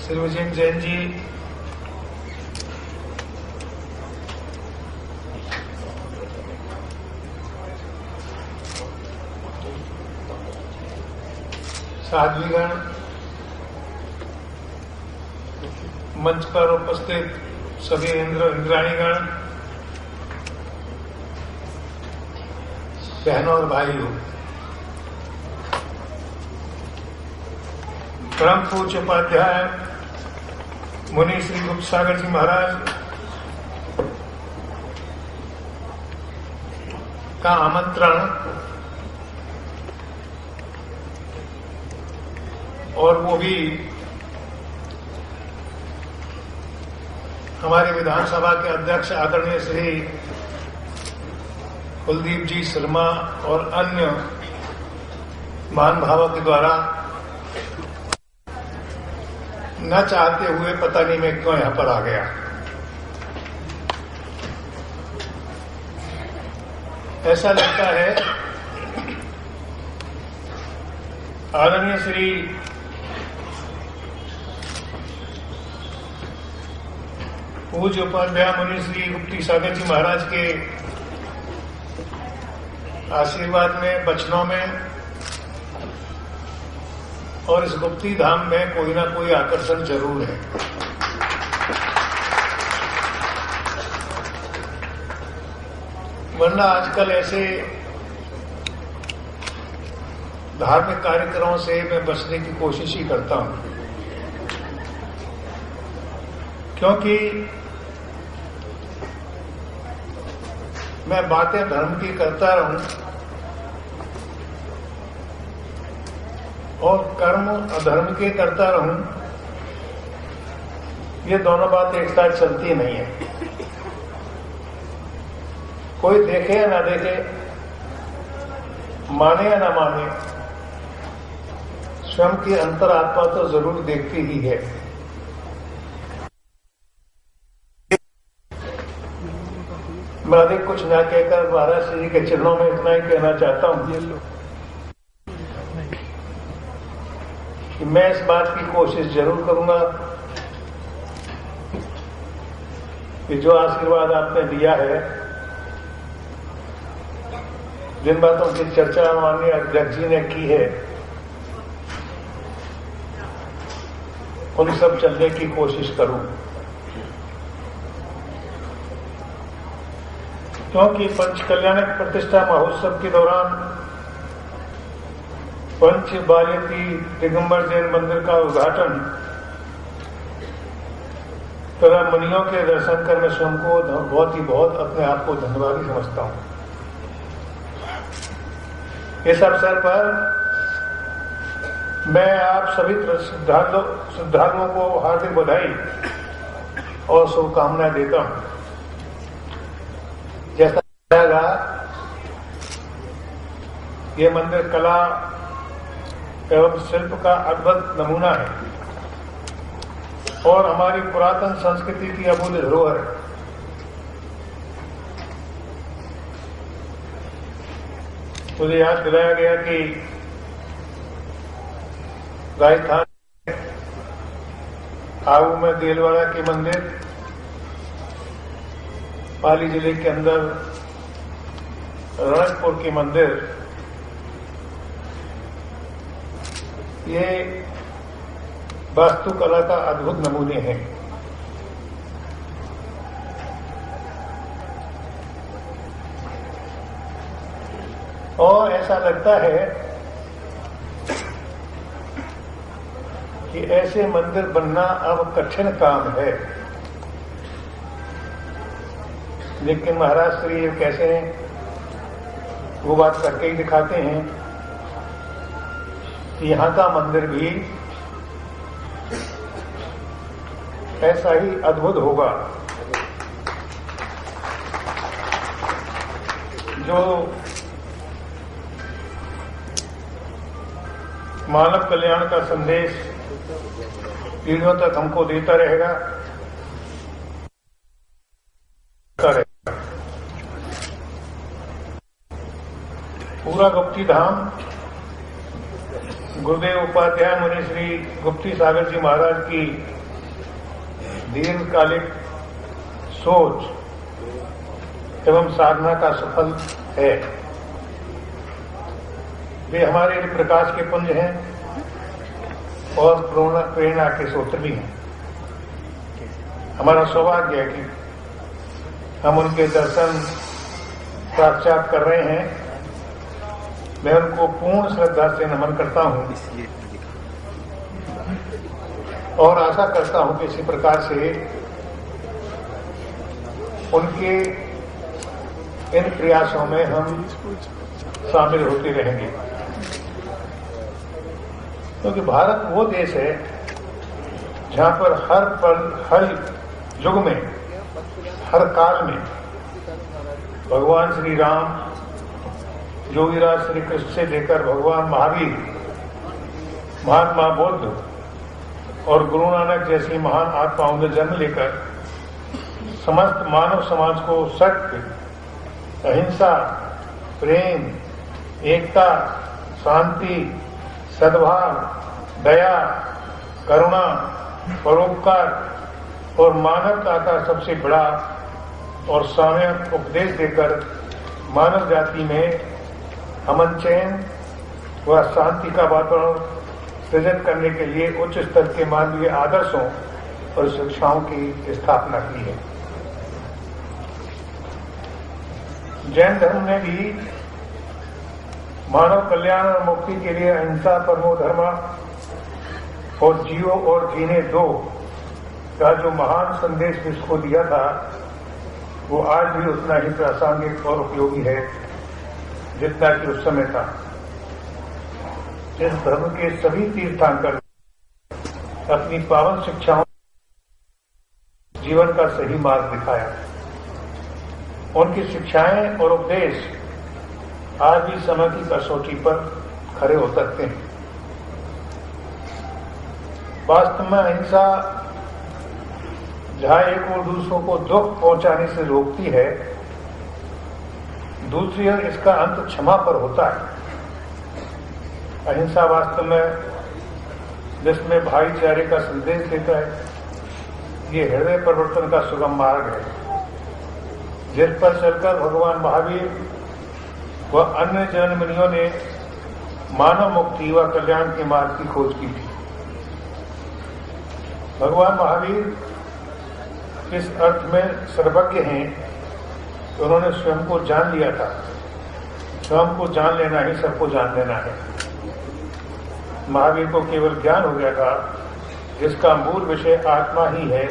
सर्वजीत जैन जी, साध्वीगण, मंच पर उपस्थित सभी इंद्राणीगण, बहनों और भाइयों, परम पूज्य उपाध्याय मुनि श्री गुप्त सागर जी महाराज का आमंत्रण और वो भी हमारे विधानसभा के अध्यक्ष आदरणीय श्री कुलदीप जी शर्मा और अन्य महान भावों के द्वारा न चाहते हुए पता नहीं मैं क्यों यहां पर आ गया। ऐसा लगता है आदरणीय श्री पूज्य उपाध्याय मुनि श्री गुप्त सागर जी महाराज के आशीर्वाद में, वचनों में और इस गुप्ती धाम में कोई ना कोई आकर्षण जरूर है। वरना आजकल ऐसे धार्मिक कार्यक्रमों से मैं बचने की कोशिश ही करता हूं, क्योंकि मैं बातें धर्म की करता रहूं और कर्म अधर्म के करता रहूं, ये दोनों बातें एक साथ चलती नहीं है। कोई देखे या ना देखे, माने या ना माने, स्वयं की अंतरात्मा तो जरूर देखती ही है। मैं अधिक कुछ ना कहकर महाराज श्री के चरणों में इतना ही कहना चाहता हूं कि मैं इस बात की कोशिश जरूर करूंगा कि जो आशीर्वाद आपने दिया है, जिन बातों की चर्चा माननीय अध्यक्ष जी ने की है, उन सब चलने की कोशिश करूं, क्योंकि पंच कल्याणक प्रतिष्ठा महोत्सव के दौरान पंच बालेती दिगंबर जैन मंदिर का उद्घाटन तथा मुनियों के दर्शन कर मैं स्वयं को बहुत अपने आप को धन्यवादी समझता हूं। इस अवसर पर मैं आप सभी श्रद्धालुओं को हार्दिक बधाई और शुभकामनाएं देता हूं। जैसा बताया, ये मंदिर कला एवं शिल्प का अद्भुत नमूना है और हमारी पुरातन संस्कृति की अमूल्य धरोहर है। मुझे याद दिलाया गया कि राजस्थान आबू में देलवाड़ा के मंदिर, पाली जिले के अंदर रणकपुर के मंदिर, ये वास्तुकला का अद्भुत नमूने हैं। और ऐसा लगता है कि ऐसे मंदिर बनना अब कठिन काम है, लेकिन महाराज श्री ये कैसे हैं, वो बात करके ही दिखाते हैं कि यहां का मंदिर भी ऐसा ही अद्भुत होगा। जो मानव कल्याण का संदेश पीढ़ियों तक हमको देता रहेगा। पूरा गुप्ती धाम गुरुदेव उपाध्याय मुनि श्री गुप्ती सागर जी महाराज की दीर्घकालिक सोच एवं साधना का सफल है। वे हमारे लिए प्रकाश के पुंज हैं और प्रेरणा के स्रोत भी हैं। हमारा सौभाग्य है कि हम उनके दर्शन साक्षात कर रहे हैं। मैं उनको पूर्ण श्रद्धा से नमन करता हूं और आशा करता हूं कि इसी प्रकार से उनके इन प्रयासों में हम शामिल होते रहेंगे, क्योंकि भारत वो देश है जहां पर हर पल, हर युग में, हर काल में भगवान श्री राम, योगीराज श्री कृष्ण से लेकर भगवान महावीर, महात्मा बुद्ध और गुरु नानक जैसी महान आत्माओं ने जन्म लेकर समस्त मानव समाज को सत्य, अहिंसा, प्रेम, एकता, शांति, सद्भाव, दया, करुणा, परोपकार और मानवता का सबसे बड़ा और सामयिक उपदेश देकर मानव जाति में अमन, चैन व शांति का वातावरण सृजित करने के लिए उच्च स्तर के मानवीय आदर्शों और शिक्षाओं की स्थापना की है। जैन धर्म ने भी मानव कल्याण और मुक्ति के लिए अहिंसा, परमो धर्म और जियो और जीने दो का जो महान संदेश विश्व को दिया था, वो आज भी उतना ही प्रासंगिक और उपयोगी है जितना कि उस समय था। इस धर्म के सभी तीर्थंकर अपनी पावन शिक्षाओं जीवन का सही मार्ग दिखाया। उनकी शिक्षाएं और उपदेश आज भी समय की कसौटी पर खड़े हो सकते हैं। वास्तव में अहिंसा जहां एक और दूसरों को दुख पहुंचाने से रोकती है, दूसरी ओर इसका अंत क्षमा पर होता है। अहिंसा वास्तव में जिसमें भाईचारे का संदेश देता है, ये हृदय परिवर्तन का सुगम मार्ग है, जिस पर चलकर भगवान महावीर व अन्य जैन मुनियों ने मानव मुक्ति व कल्याण के मार्ग की खोज की थी। भगवान महावीर इस अर्थ में सर्वज्ञ हैं कि उन्होंने स्वयं को जान लिया था। स्वयं को जान लेना ही सबको जान लेना है। महावीर को केवल ज्ञान हो गया था जिसका मूल विषय आत्मा ही है,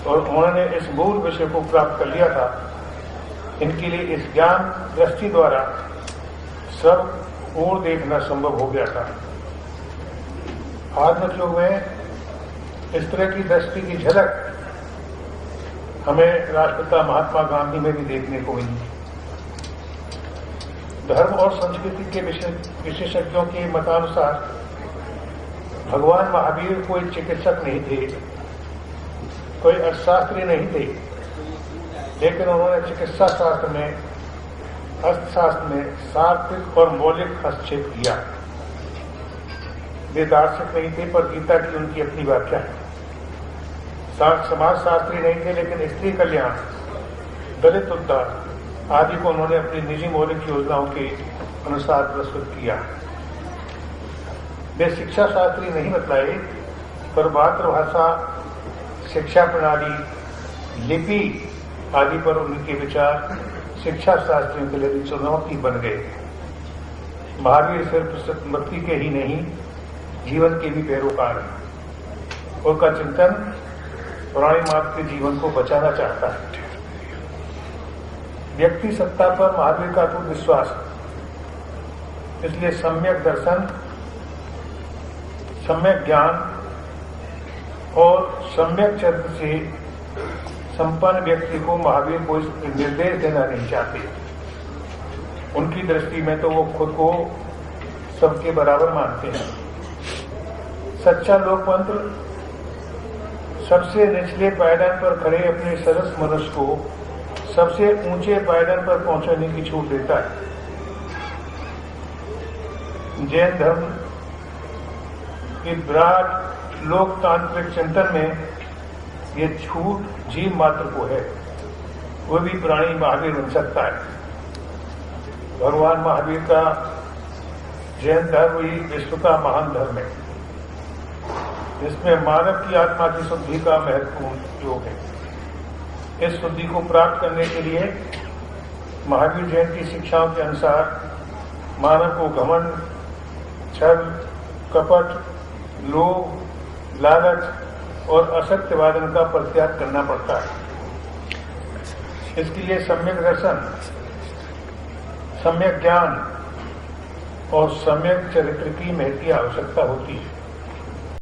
और उन्होंने इस मूल विषय को प्राप्त कर लिया था। इनके लिए इस ज्ञान दृष्टि द्वारा सब ओर देखना संभव हो गया था। आधुनिक युग में इस तरह की दृष्टि की झलक हमें राष्ट्रपिता महात्मा गांधी में भी देखने को मिली। धर्म और संस्कृति के विशेषज्ञों के मतानुसार भगवान महावीर कोई चिकित्सक नहीं थे, कोई अर्थशास्त्री नहीं थे, लेकिन उन्होंने चिकित्सा शास्त्र में, अर्थशास्त्र में सात्विक और मौलिक हस्तक्षेप किया। वे दार्शनिक नहीं थे, पर गीता की उनकी अपनी व्याख्या है। समाजशास्त्री नहीं थे, लेकिन स्त्री कल्याण, दलित उद्धार आदि को उन्होंने अपनी निजी मौलिक योजनाओं के अनुसार प्रस्तुत किया। वे शिक्षा शास्त्री नहीं बतलाए, पर मातृभाषा, शिक्षा प्रणाली, लिपि आदि पर उनके विचार शिक्षा शास्त्रियों के लिए चुनौती बन गए। महावीर सिर्फ स्मृति के ही नहीं, जीवन के भी पैरोकार हैं। उनका चिंतन पुरानी मार्ग के जीवन को बचाना चाहता है। व्यक्ति सत्ता पर महावीर का तो विश्वास है, इसलिए सम्यक दर्शन, सम्यक ज्ञान और सम्यक चरित्र से संपन्न व्यक्ति को महावीर कोई निर्देश देना नहीं चाहते। उनकी दृष्टि में तो वो खुद को सबके बराबर मानते हैं। सच्चा लोकतंत्र सबसे निचले पायदान पर खड़े अपने सरस मनुष्य को सबसे ऊंचे पायदान पर पहुंचाने की छूट देता है। जैन धर्म कि विराट लोकतांत्रिक चिंतन में ये छूट जीव मात्र को है, वो भी प्राणी महावीर बन सकता है। भगवान महावीर का जैन धर्म ही विश्व का महान धर्म है, जिसमें मानव की आत्मा की शुद्धि का महत्वपूर्ण योग है। इस शुद्धि को प्राप्त करने के लिए महावीर जैन की शिक्षाओं के अनुसार मानव को घमंड, छल, कपट, लोभ, लालच और असत्यवादन का परित्याग करना पड़ता है। इसके लिए सम्यक दर्शन, सम्यक ज्ञान और सम्यक चरित्र की महती आवश्यकता होती है।